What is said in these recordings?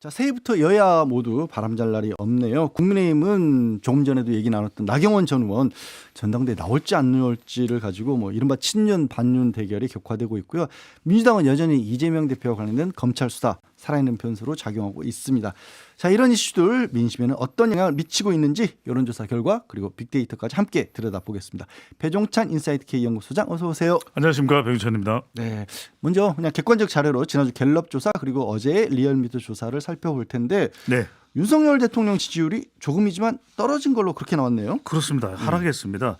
자, 새해부터 여야 모두 바람잘 날이 없네요. 국민의힘은 조금 전에도 얘기 나눴던 나경원 전 의원 전당대에 나올지 안 나올지를 가지고 뭐 이른바 친윤 반윤 대결이 격화되고 있고요. 민주당은 여전히 이재명 대표와 관련된 검찰 수사 살아있는 변수로 작용하고 있습니다. 자, 이런 이슈들 민심에는 어떤 영향을 미치고 있는지 여론조사 결과 그리고 빅데이터까지 함께 들여다보겠습니다. 배종찬 인사이트 K 연구소장 어서 오세요. 안녕하십니까, 배종찬입니다. 네, 먼저 그냥 객관적 자료로 지난주 갤럽 조사 그리고 어제의 리얼미터 조사를 살펴볼 텐데 네, 윤석열 대통령 지지율이 조금이지만 떨어진 걸로 그렇게 나왔네요. 그렇습니다. 하락했습니다.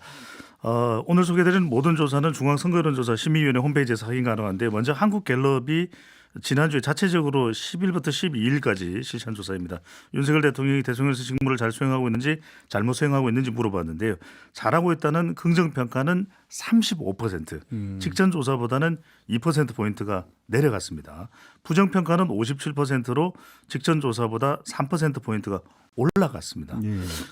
오늘 소개드린 모든 조사는 중앙선거여론조사 심의위원회 홈페이지에서 확인 가능한데 먼저 한국갤럽이 지난주에 자체적으로 10일부터 12일까지 실시한 조사입니다. 윤석열 대통령이 대통령실 직무를 잘 수행하고 있는지 잘못 수행하고 있는지 물어봤는데요. 잘하고 있다는 긍정평가는 35%, 직전 조사보다는 2%포인트가 내려갔습니다. 부정평가는 57%로 직전 조사보다 3%포인트가 올라갔습니다.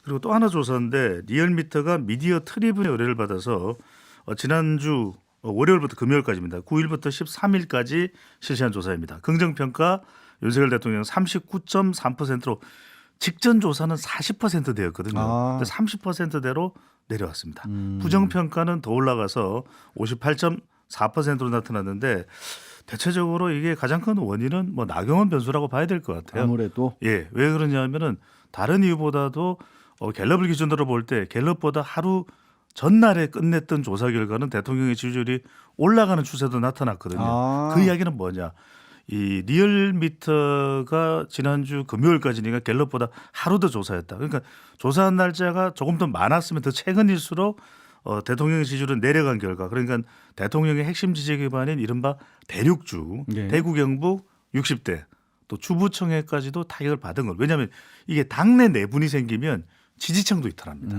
그리고 또 하나 조사인데 리얼미터가 미디어 트리뷴의 의뢰를 받아서 지난주 월요일부터 금요일까지입니다. 9일부터 13일까지 실시한 조사입니다. 긍정평가 윤석열 대통령 39.3%로 직전 조사는 40%대였거든요. 30%대로 내려왔습니다. 부정평가는 더 올라가서 58.4%로 나타났는데 대체적으로 이게 가장 큰 원인은 뭐 나경원 변수라고 봐야 될 것 같아요. 아무래도 예, 왜 그러냐면은 다른 이유보다도 갤럽을 기준으로 볼 때 갤럽보다 하루 전날에 끝냈던 조사 결과는 대통령의 지지율이 올라가는 추세도 나타났거든요. 그 이야기는 뭐냐? 이 리얼미터가 지난주 금요일까지니까 갤럽보다 하루 더 조사했다. 그러니까 조사한 날짜가 조금 더 많았으면 더 최근일수록 대통령의 지지율은 내려간 결과. 그러니까 대통령의 핵심 지지 기반인 이른바 대륙주, 대구 경북 60대 또 주부청해까지도 타격을 받은 걸. 왜냐하면 이게 당내 내분이 생기면 지지층도 이탈합니다.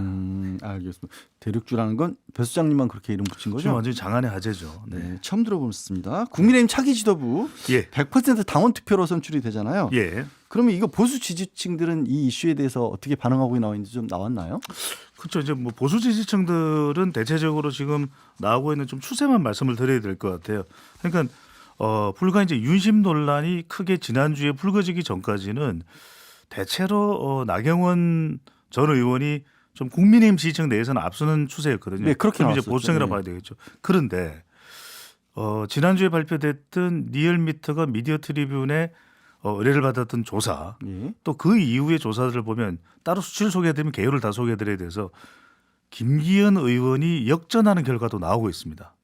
알겠습니다. 대륙주라는 건 배 수장님만 그렇게 이름 붙인 거죠? 지금 완전히 장안의 화제죠. 네, 처음 들어보습니다. 국민의힘 차기 지도부 100% 당원 투표로 선출이 되잖아요. 예. 그러면 이거 보수 지지층들은 이 이슈에 대해서 어떻게 반응하고 있는지 좀 나왔나요? 그렇죠. 이제 뭐 보수 지지층들은 대체적으로 지금 나오고 있는 좀 추세만 말씀을 드려야 될 것 같아요. 그러니까 불과 이제 윤심 논란이 크게 지난주에 불거지기 전까지는 대체로 나경원 전 의원이 좀 국민의힘 지지층 내에서는 앞서는 추세였거든요. 네, 그렇게 그럼 나왔었죠. 이제 보수층이라고 봐야 되겠죠. 그런데 지난주에 발표됐던 리얼미터가 미디어 트리뷴의 의뢰를 받았던 조사, 또 그 이후의 조사들을 보면 따로 수치를 소개해드리면 개요를 다 소개해드려야 돼서 김기현 의원이 역전하는 결과도 나오고 있습니다.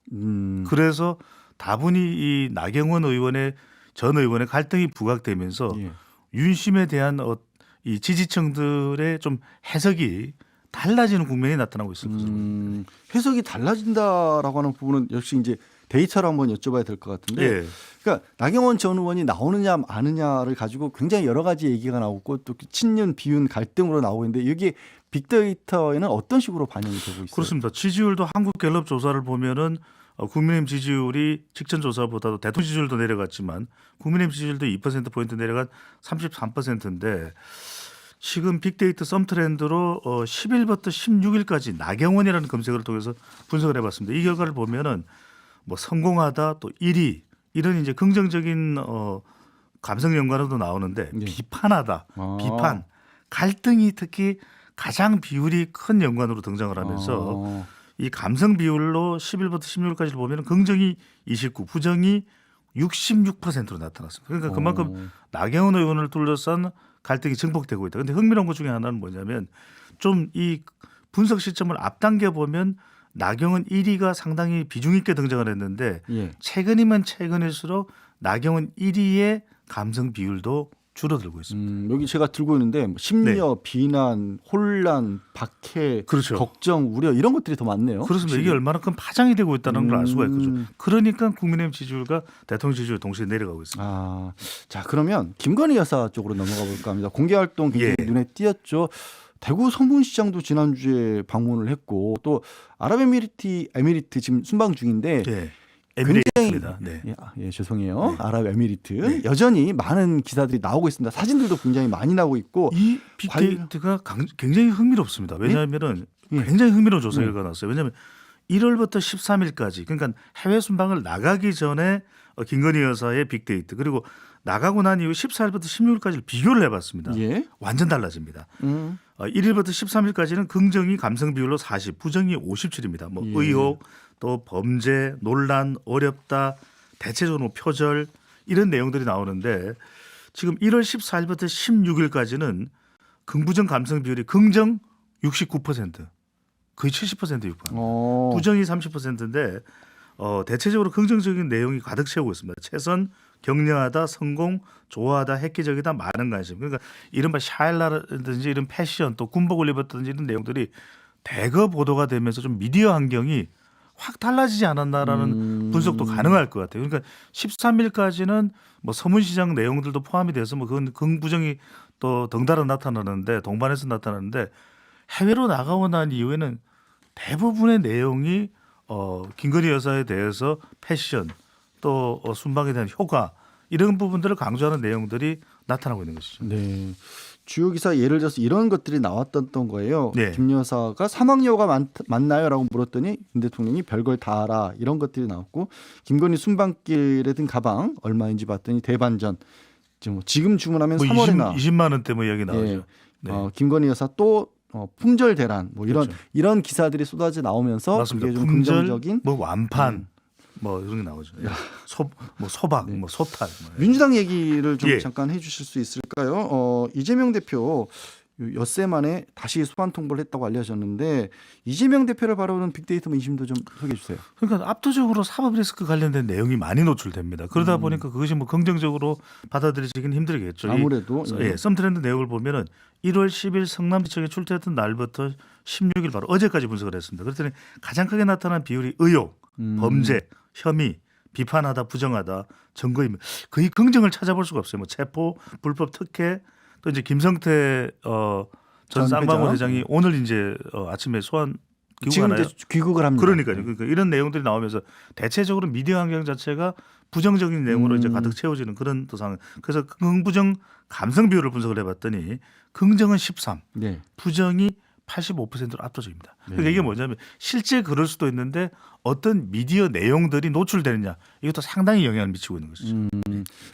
그래서 다분히 이 나경원 의원의 전 의원의 갈등이 부각되면서 윤심에 대한 이 지지층들의 좀 해석이 달라지는 국면이 나타나고 있습니다. 해석이 달라진다라고 하는 부분은 역시 이제 데이터로 한번 여쭤봐야 될 것 같은데, 그러니까 나경원 전 의원이 나오느냐 마느냐를 가지고 굉장히 여러 가지 얘기가 나오고 또 친윤 비윤 갈등으로 나오고 있는데 여기 빅데이터에는 어떤 식으로 반영이 되고 있어요? 그렇습니다. 지지율도 한국갤럽 조사를 보면은 국민의힘 지지율이 직전 조사보다도 대통령 지지율도 내려갔지만 국민의힘 지지율도 2%포인트 내려간 33%인데 지금 빅데이터 썸트렌드로 10일부터 16일까지 나경원이라는 검색어를 통해서 분석을 해봤습니다. 이 결과를 보면은 뭐 성공하다 또 1위 이런 이제 긍정적인 감성 연관으로도 나오는데 비판하다, 비판, 갈등이 특히 가장 비율이 큰 연관으로 등장을 하면서 이 감성 비율로 10일부터 16일까지를 보면 긍정이 29, 부정이 66%로 나타났습니다. 그러니까 그만큼 나경원 의원을 둘러싼 갈등이 증폭되고 있다. 그런데 흥미로운 것 중에 하나는 뭐냐면 좀 이 분석 시점을 앞당겨 보면 나경원 1위가 상당히 비중 있게 등장을 했는데 최근이면 최근일수록 나경원 1위의 감성 비율도 줄어들고 있습니다. 여기 제가 들고 있는데 심려, 비난, 혼란, 박해, 걱정, 우려 이런 것들이 더 많네요. 그렇습니다. 혹시? 이게 얼마나 큰 파장이 되고 있다는 걸 알 수가 있거든요. 그러니까 국민의힘 지지율과 대통령 지지율 동시에 내려가고 있습니다. 자, 그러면 김건희 여사 쪽으로 넘어가 볼까 합니다. 공개 활동 굉장히 눈에 띄었죠. 대구 서문시장도 지난주에 방문을 했고 또 아랍에미리트 지금 순방 중인데 에미레이트입니다. 죄송해요. 아랍에미리트 여전히 많은 기사들이 나오고 있습니다. 사진들도 굉장히 많이 나오고 있고 이 빅데이터가 굉장히 흥미롭습니다. 왜냐하면은 굉장히 흥미로운 조사 결과가 나왔어요. 왜냐하면 1월부터 13일까지 그러니까 해외 순방을 나가기 전에 김건희 여사의 빅데이터 그리고 나가고 난 이후 14일부터 16일까지를 비교를 해봤습니다. 예. 완전 달라집니다. 1일부터 13일까지는 긍정이 감성 비율로 40, 부정이 57입니다. 뭐 예. 의혹, 또 범죄, 논란, 어렵다, 대체적으로 뭐 표절 이런 내용들이 나오는데 지금 1월 14일부터 16일까지는 긍부정 감성 비율이 긍정 69%, 거의 70% 육박합니다. 부정이 30%인데 대체적으로 긍정적인 내용이 가득 채우고 있습니다. 최선, 격려하다, 성공, 좋아하다, 획기적이다, 많은 관심. 그러니까 이른바 샤일라라든지 이런 패션 또 군복을 입었든지 이런 내용들이 대거 보도가 되면서 좀 미디어 환경이 확 달라지지 않았나라는 분석도 가능할 것 같아요. 그러니까 13일까지는 뭐 서문시장 내용들도 포함이 돼서 뭐 그건 긍부정이 또 덩달아 나타나는데 동반해서 나타나는데 해외로 나가고 난 이후에는 대부분의 내용이 김건희 여사에 대해서 패션 또 순방에 대한 효과 이런 부분들을 강조하는 내용들이 나타나고 있는 것이죠. 네. 주요 기사 예를 들어서 이런 것들이 나왔던 거예요. 네. 김 여사가 사망여우가 맞나요?라고 물었더니 김 대통령이 별걸 다 알아 이런 것들이 나왔고 김건희 순방길에 든 가방 얼마인지 봤더니 대반전 지금 주문하면 뭐 3월에나 20만 원대 뭐 이야기 나오죠. 예. 네. 김건희 여사 또 품절 대란 뭐 그렇죠. 이런 기사들이 쏟아져 나오면서 맞습니다. 그게 좀 품절, 긍정적인 뭐 완판 뭐 이런 게 나오죠. 소박, 네. 뭐 소탈. 뭐. 민주당 얘기를 좀 예. 잠깐 해주실 수 있을까요? 이재명 대표 엿새 만에 다시 소환 통보를 했다고 알려졌는데 이재명 대표를 바라보는 빅데이터 민심도 좀 소개해 주세요. 그러니까 압도적으로 사법 리스크 관련된 내용이 많이 노출됩니다. 그러다 보니까 그것이 뭐 긍정적으로 받아들여지긴 힘들겠죠. 아무래도 썸트렌드 내용을 보면은 1월 10일 성남지청에 출퇴했던 날부터 16일 바로 어제까지 분석을 했습니다. 그랬더니 가장 크게 나타난 비율이 의혹, 범죄, 혐의, 비판하다, 부정하다, 증거인멸 거의 긍정을 찾아볼 수가 없어요. 뭐 체포, 불법 특혜 또 이제 김성태 전 쌍방울 회장이 오늘 이제 아침에 소환 지금 귀국하나요? 이제 귀국을 합니다. 그러니까요. 그러니까 이런 내용들이 나오면서 대체적으로 미디어 환경 자체가 부정적인 내용으로 이제 가득 채워지는 그런 또 상황. 그래서 긍부정 감성 비율을 분석을 해봤더니 긍정은 13, 네. 부정이 85%로 압도적입니다. 그러니까 이게 뭐냐면 실제 그럴 수도 있는데 어떤 미디어 내용들이 노출되느냐 이것도 상당히 영향을 미치고 있는 것이죠.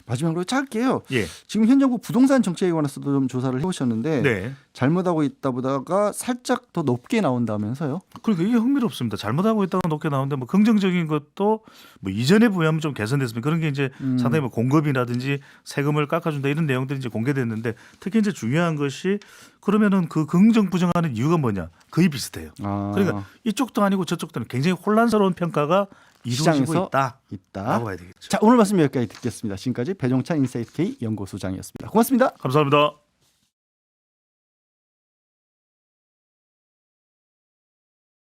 마지막으로 짧게요. 예. 지금 현 정부 부동산 정책에 관해서도 좀 조사를 해오셨는데 네. 잘못하고 있다 보다가 살짝 더 높게 나온다면서요? 그러니까 이게 흥미롭습니다. 잘못하고 있다가 높게 나오는데 뭐 긍정적인 것도 뭐 이전에 비하면 좀 개선됐습니다. 그런 게 이제 상당히 뭐 공급이라든지 세금을 깎아준다 이런 내용들이 이제 공개됐는데 특히 이제 중요한 것이 그러면은 그 긍정 부정하는 이유가 뭐냐? 거의 비슷해요. 그러니까 이쪽도 아니고 저쪽도 아니고 굉장히 혼란스러운 평가가 이루어지고 있다라고 봐야 되겠죠. 자, 오늘 말씀 여기까지 듣겠습니다. 지금까지 배종찬 인사이트 K 연구소장이었습니다. 고맙습니다. 감사합니다.